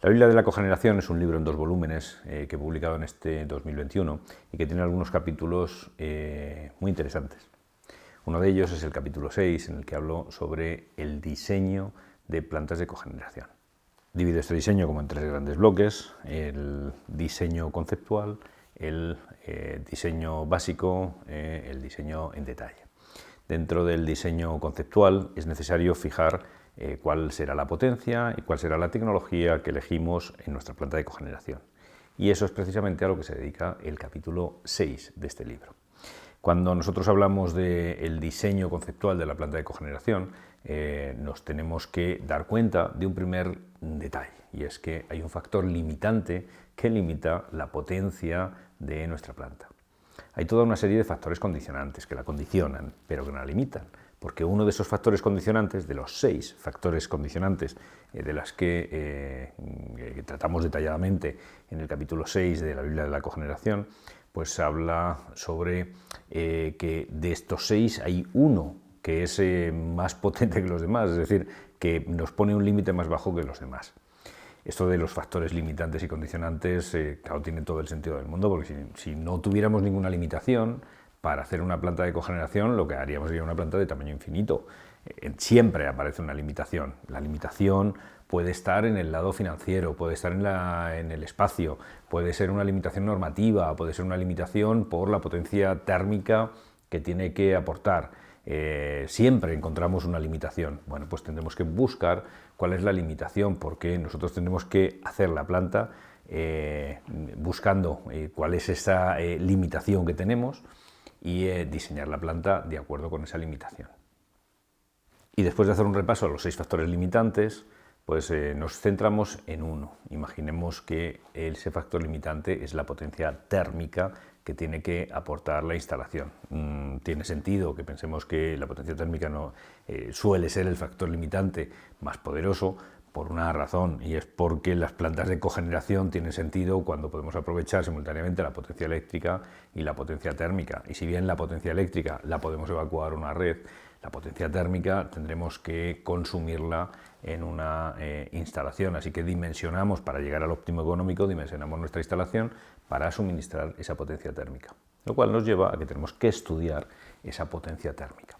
La Biblia de la Cogeneración es un libro en 2 volúmenes que he publicado en este 2021 y que tiene algunos capítulos muy interesantes. Uno de ellos es el capítulo 6, en el que hablo sobre el diseño de plantas de cogeneración. Divido este diseño como en 3 grandes bloques: el diseño conceptual, el diseño básico, el diseño en detalle. Dentro del diseño conceptual es necesario fijar cuál será la potencia y cuál será la tecnología que elegimos en nuestra planta de cogeneración. Y eso es precisamente a lo que se dedica el capítulo 6 de este libro. Cuando nosotros hablamos del diseño conceptual de la planta de cogeneración, nos tenemos que dar cuenta de un primer detalle, y es que hay un factor limitante que limita la potencia de nuestra planta. Hay toda una serie de factores condicionantes que la condicionan, pero que no la limitan, porque uno de esos factores condicionantes, de los 6 factores condicionantes de las que tratamos detalladamente en el capítulo 6 de la Biblia de la Cogeneración, pues habla sobre que de estos 6 hay uno que es más potente que los demás, es decir, que nos pone un límite más bajo que los demás. Esto de los factores limitantes y condicionantes, claro, tiene todo el sentido del mundo, porque si no tuviéramos ninguna limitación para hacer una planta de cogeneración, lo que haríamos sería una planta de tamaño infinito. Siempre aparece una limitación. La limitación puede estar en el lado financiero, puede estar en el espacio, puede ser una limitación normativa, puede ser una limitación por la potencia térmica que tiene que aportar. Siempre encontramos una limitación. Bueno, pues tendremos que buscar cuál es la limitación, porque nosotros tendremos que hacer la planta buscando cuál es esa limitación que tenemos y diseñar la planta de acuerdo con esa limitación. Y después de hacer un repaso a los 6 factores limitantes, pues nos centramos en uno. Imaginemos que ese factor limitante es la potencia térmica que tiene que aportar la instalación. Tiene sentido que pensemos que la potencia térmica no suele ser el factor limitante más poderoso, por una razón, y es porque las plantas de cogeneración tienen sentido cuando podemos aprovechar simultáneamente la potencia eléctrica y la potencia térmica. Y si bien la potencia eléctrica la podemos evacuar a una red, la potencia térmica tendremos que consumirla en una instalación, así que dimensionamos, para llegar al óptimo económico, dimensionamos nuestra instalación para suministrar esa potencia térmica, lo cual nos lleva a que tenemos que estudiar esa potencia térmica.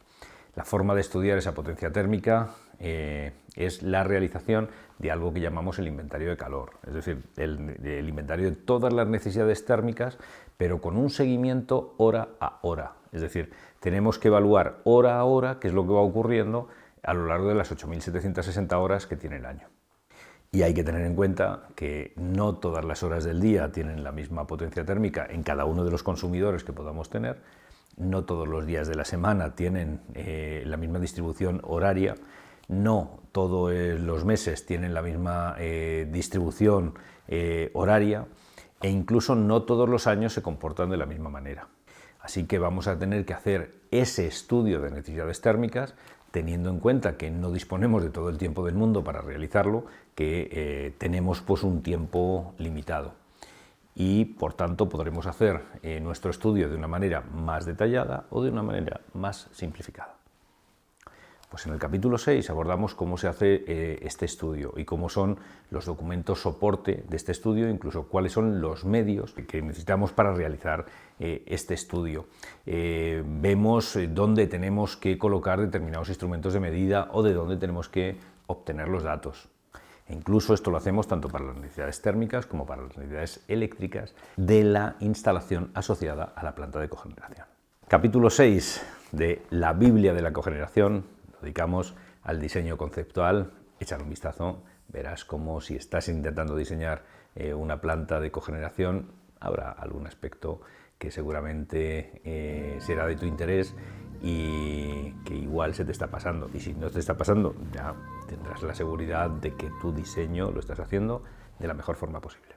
La forma de estudiar esa potencia térmica es la realización de algo que llamamos el inventario de calor, es decir, el inventario de todas las necesidades térmicas, pero con un seguimiento hora a hora. Es decir, tenemos que evaluar hora a hora qué es lo que va ocurriendo a lo largo de las 8.760 horas que tiene el año. Y hay que tener en cuenta que no todas las horas del día tienen la misma potencia térmica en cada uno de los consumidores que podamos tener, no todos los días de la semana tienen la misma distribución horaria, no todos los meses tienen la misma distribución horaria, e incluso no todos los años se comportan de la misma manera. Así que vamos a tener que hacer ese estudio de necesidades térmicas, teniendo en cuenta que no disponemos de todo el tiempo del mundo para realizarlo, que tenemos pues un tiempo limitado. Y por tanto podremos hacer nuestro estudio de una manera más detallada o de una manera más simplificada. Pues en el capítulo 6 abordamos cómo se hace este estudio y cómo son los documentos soporte de este estudio, incluso cuáles son los medios que necesitamos para realizar este estudio. Vemos dónde tenemos que colocar determinados instrumentos de medida o de dónde tenemos que obtener los datos. E incluso esto lo hacemos tanto para las necesidades térmicas como para las necesidades eléctricas de la instalación asociada a la planta de cogeneración. Capítulo 6 de la Biblia de la Cogeneración lo dedicamos al diseño conceptual. Échale un vistazo, verás cómo si estás intentando diseñar una planta de cogeneración habrá algún aspecto que seguramente será de tu interés y que igual se te está pasando, y si no te está pasando ya tendrás la seguridad de que tu diseño lo estás haciendo de la mejor forma posible.